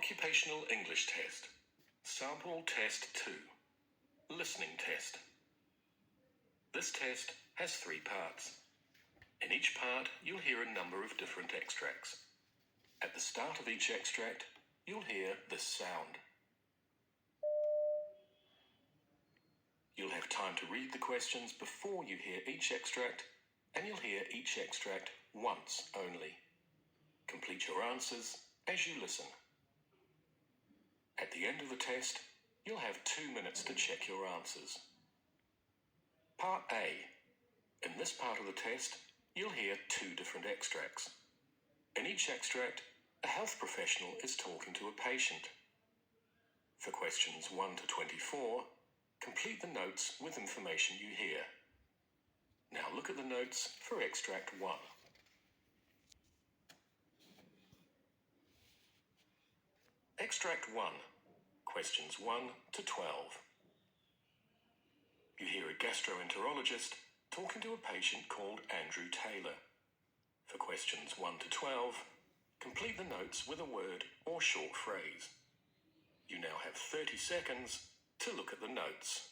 Occupational English Test. Sample Test 2. Listening Test. This test has 3 parts. In each part, you'll hear a number of different extracts. At the start of each extract, you'll hear this sound. You'll have time to read the questions before you hear each extract, and you'll hear each extract once only. Complete your answers as you listen. At the end of the test, you'll have 2 minutes to check your answers. Part A. In this part of the test, you'll hear 2 different extracts. In each extract, a health professional is talking to a patient. For questions 1 to 24, complete the notes with information you hear. Now look at the notes for extract 1. Extract 1. Questions 1 to 12. You hear a gastroenterologist talking to a patient called Andrew Taylor. For questions 1 to 12, complete the notes with a word or short phrase. You now have 30 seconds to look at the notes.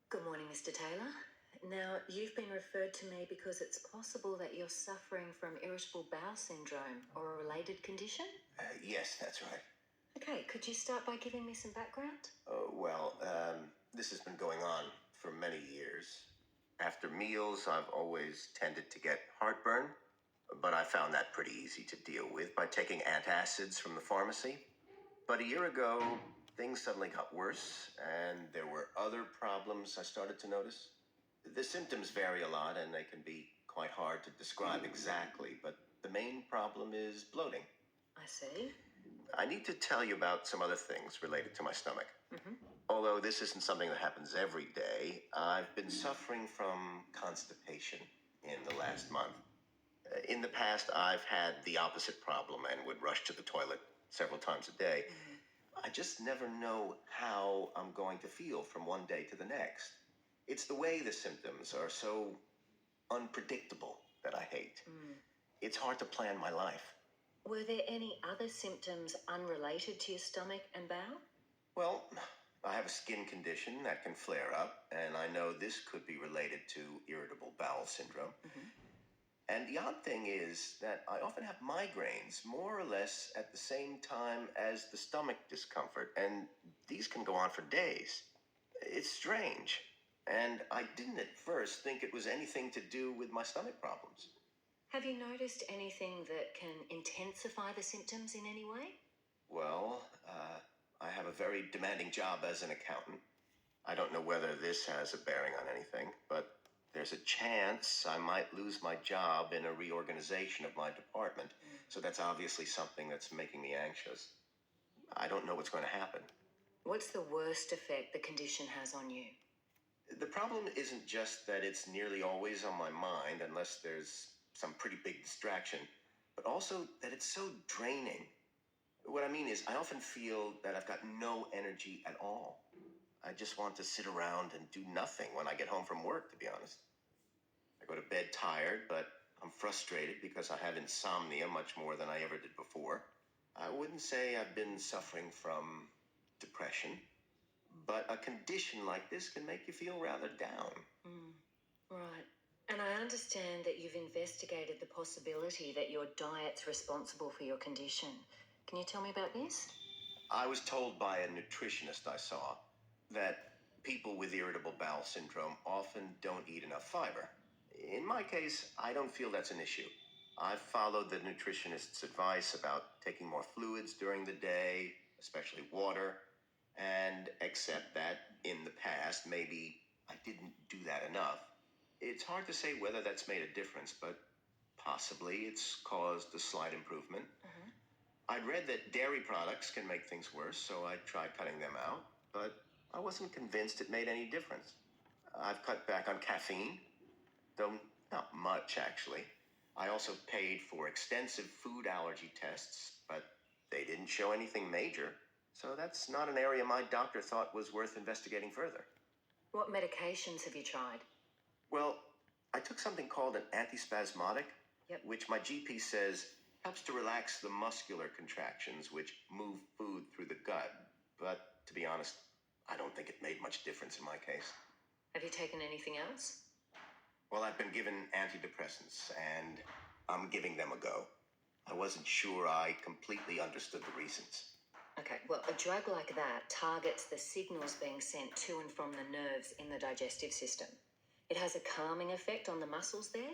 Good morning, Mr. Taylor. Now, you've been referred to me because it's possible that you're suffering from irritable bowel syndrome or a related condition? Yes, that's right. Okay, could you start by giving me some background? This has been going on for many years. After meals, I've always tended to get heartburn, but I found that pretty easy to deal with by taking antacids from the pharmacy. But a year ago, things suddenly got worse, and there were other problems I started to notice. The symptoms vary a lot, and they can be quite hard to describe exactly, but the main problem is bloating. I see. I need to tell you about some other things related to my stomach. Mm-hmm. Although this isn't something that happens every day, I've been suffering from constipation in the last month. In the past, I've had the opposite problem and would rush to the toilet several times a day. Mm-hmm. I just never know how I'm going to feel from one day to the next. It's the way the symptoms are so unpredictable that I hate. It's hard to plan my life. Were there any other symptoms unrelated to your stomach and bowel? Well, I have a skin condition that can flare up, and I know this could be related to irritable bowel syndrome. Mm-hmm. And the odd thing is that I often have migraines more or less at the same time as the stomach discomfort, and these can go on for days. It's strange, and I didn't at first think it was anything to do with my stomach problems. Have you noticed anything that can intensify the symptoms in any way? Well, I have a very demanding job as an accountant. I don't know whether this has a bearing on anything, but there's a chance I might lose my job in a reorganization of my department. So that's obviously something that's making me anxious. I don't know what's going to happen. What's the worst effect the condition has on you? The problem isn't just that it's nearly always on my mind unless there's some pretty big distraction, but also that it's so draining. What I mean is I often feel that I've got no energy at all. I just want to sit around and do nothing when I get home from work, to be honest. I go to bed tired, but I'm frustrated because I have insomnia much more than I ever did before. I wouldn't say I've been suffering from depression, but a condition like this can make you feel rather down. Right. And I understand that you've investigated the possibility that your diet's responsible for your condition. Can you tell me about this? I was told by a nutritionist I saw that people with irritable bowel syndrome often don't eat enough fiber. In my case, I don't feel that's an issue. I've followed the nutritionist's advice about taking more fluids during the day, especially water, and accept that in the past, maybe I didn't do that enough. It's hard to say whether that's made a difference, but possibly it's caused a slight improvement. I'd read that dairy products can make things worse, so I tried cutting them out, but I wasn't convinced it made any difference. I've cut back on caffeine, though not much, actually. I also paid for extensive food allergy tests, but they didn't show anything major, so that's not an area my doctor thought was worth investigating further. What medications have you tried? Well, I took something called an antispasmodic, Yep. which my GP says helps to relax the muscular contractions which move food through the gut. But to be honest, I don't think it made much difference in my case. Have you taken anything else? Well, I've been given antidepressants, and I'm giving them a go. I wasn't sure I completely understood the reasons. Okay, well, a drug like that targets the signals being sent to and from the nerves in the digestive system. It has a calming effect on the muscles there.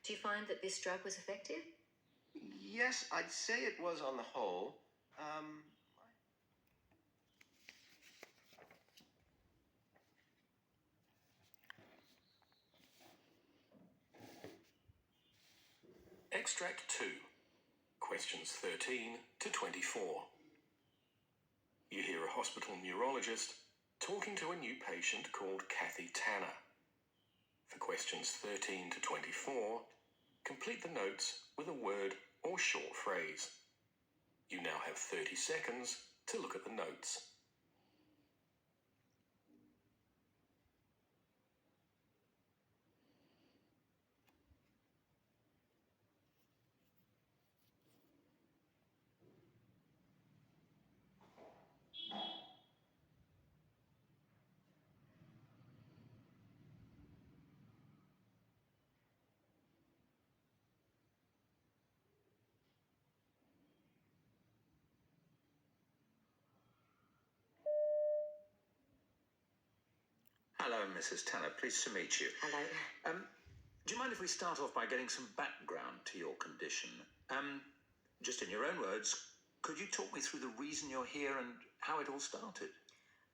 Do you find that this drug was effective? Yes, I'd say it was on the whole. Extract 2, questions 13 to 24. You hear a hospital neurologist talking to a new patient called Kathy Tanner. For questions 13 to 24, complete the notes with a word or short phrase. You now have 30 seconds to look at the notes. Hello, Mrs. Tanner. Pleased to meet you. Hello. Do you mind if we start off by getting some background to your condition? Just in your own words, could you talk me through the reason you're here and how it all started?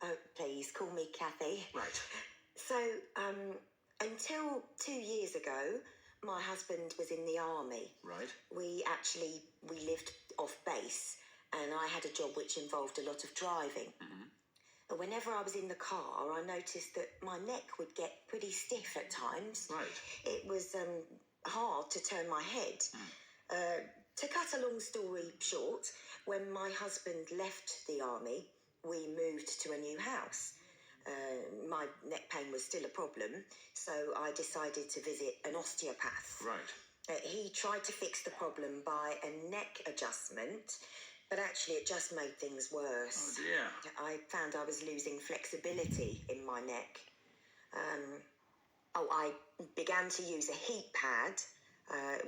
Oh, please, call me Kathy. Right. So, until 2 years ago, my husband was in the army. Right. We lived off base, and I had a job which involved a lot of driving. But whenever I was in the car, I noticed that my neck would get pretty stiff at times. Right. It was hard to turn my head. To cut a long story short, when my husband left the army, we moved to a new house. My neck pain was still a problem, so I decided to visit an osteopath. Right. He tried to fix the problem by a neck adjustment, but actually it just made things worse. Oh, dear. I found I was losing flexibility in my neck. I began to use a heat pad,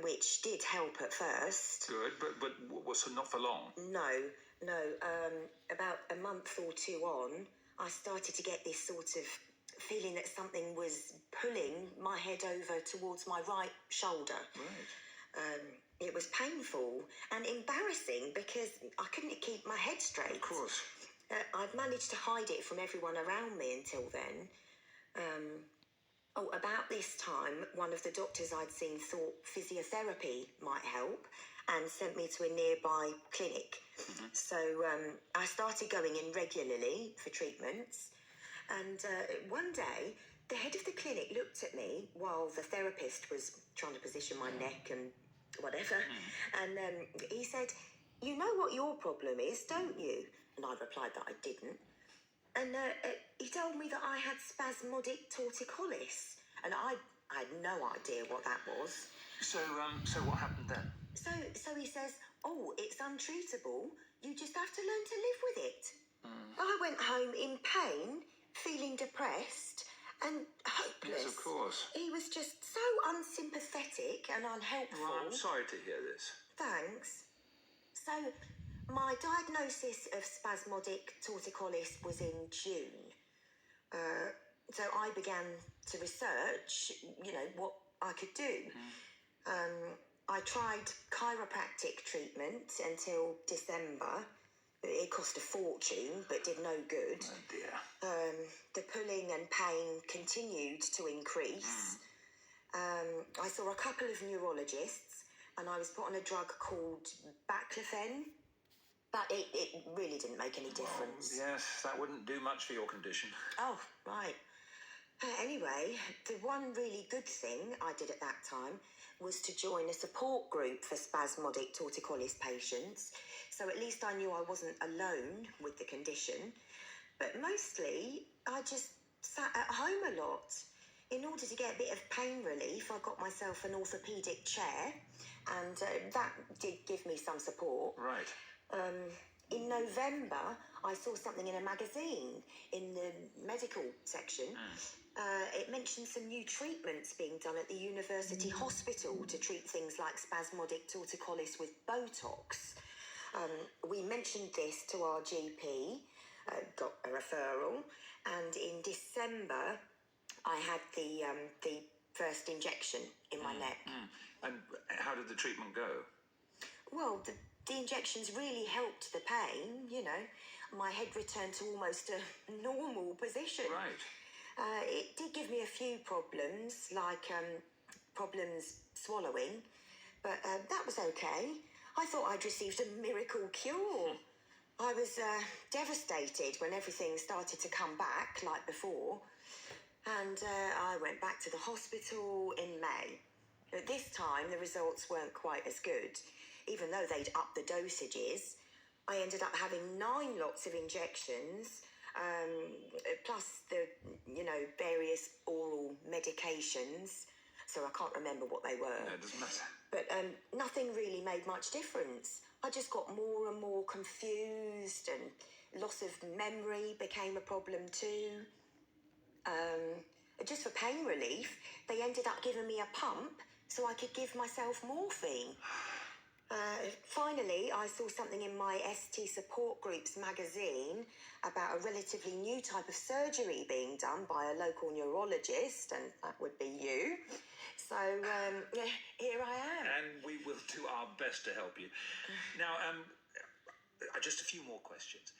which did help at first. Good, but was not for long? No. About a month or two on, I started to get this sort of feeling that something was pulling my head over towards my right shoulder. Right. It was painful and embarrassing because I couldn't keep my head straight. Of course. I'd managed to hide it from everyone around me until then. About this time, one of the doctors I'd seen thought physiotherapy might help and sent me to a nearby clinic. So I started going in regularly for treatments. And one day, the head of the clinic looked at me while the therapist was trying to position my neck and whatever. And he said, "You know what your problem is, don't you?" And I replied that I didn't. And he told me that I had spasmodic torticollis. And I had no idea what that was. So what happened then? So he says, "Oh, it's untreatable. You just have to learn to live with it." I went home in pain, feeling depressed and hopeless. Yes, of course. He was just so unsympathetic and unhelpful. Well, I'm sorry to hear this. Thanks. So, my diagnosis of spasmodic torticollis was in June. So I began to research, what I could do. I tried chiropractic treatment until December. It cost a fortune, but did no good. Oh, dear. The pulling and pain continued to increase. I saw a couple of neurologists, and I was put on a drug called baclofen, but it really didn't make any difference. Yes, that wouldn't do much for your condition. Oh, right. Anyway, the one really good thing I did at that time was to join a support group for spasmodic torticollis patients, so at least I knew I wasn't alone with the condition. But mostly, I just sat at home a lot. In order to get a bit of pain relief, I got myself an orthopaedic chair, and that did give me some support. Right. In November, I saw something in a magazine in the medical section. It mentioned some new treatments being done at the university hospital to treat things like spasmodic torticollis with Botox. We mentioned this to our GP, got a referral, and in December, I had the first injection in my neck. And how did the treatment go? Well, the injections really helped the pain, you know. My head returned to almost a normal position. Right. It did give me a few problems, like problems swallowing, but that was okay. I thought I'd received a miracle cure. I was devastated when everything started to come back like before, and I went back to the hospital in May. At this time, the results weren't quite as good. Even though they'd upped the dosages, I ended up having 9 lots of injections, plus the, various oral medications. So I can't remember what they were. No, it doesn't matter. But nothing really made much difference. I just got more and more confused, and loss of memory became a problem too. Just for pain relief, they ended up giving me a pump so I could give myself morphine. Finally, I saw something in my ST support group's magazine about a relatively new type of surgery being done by a local neurologist, and that would be you. So, here I am. And we will do our best to help you. Now, just a few more questions.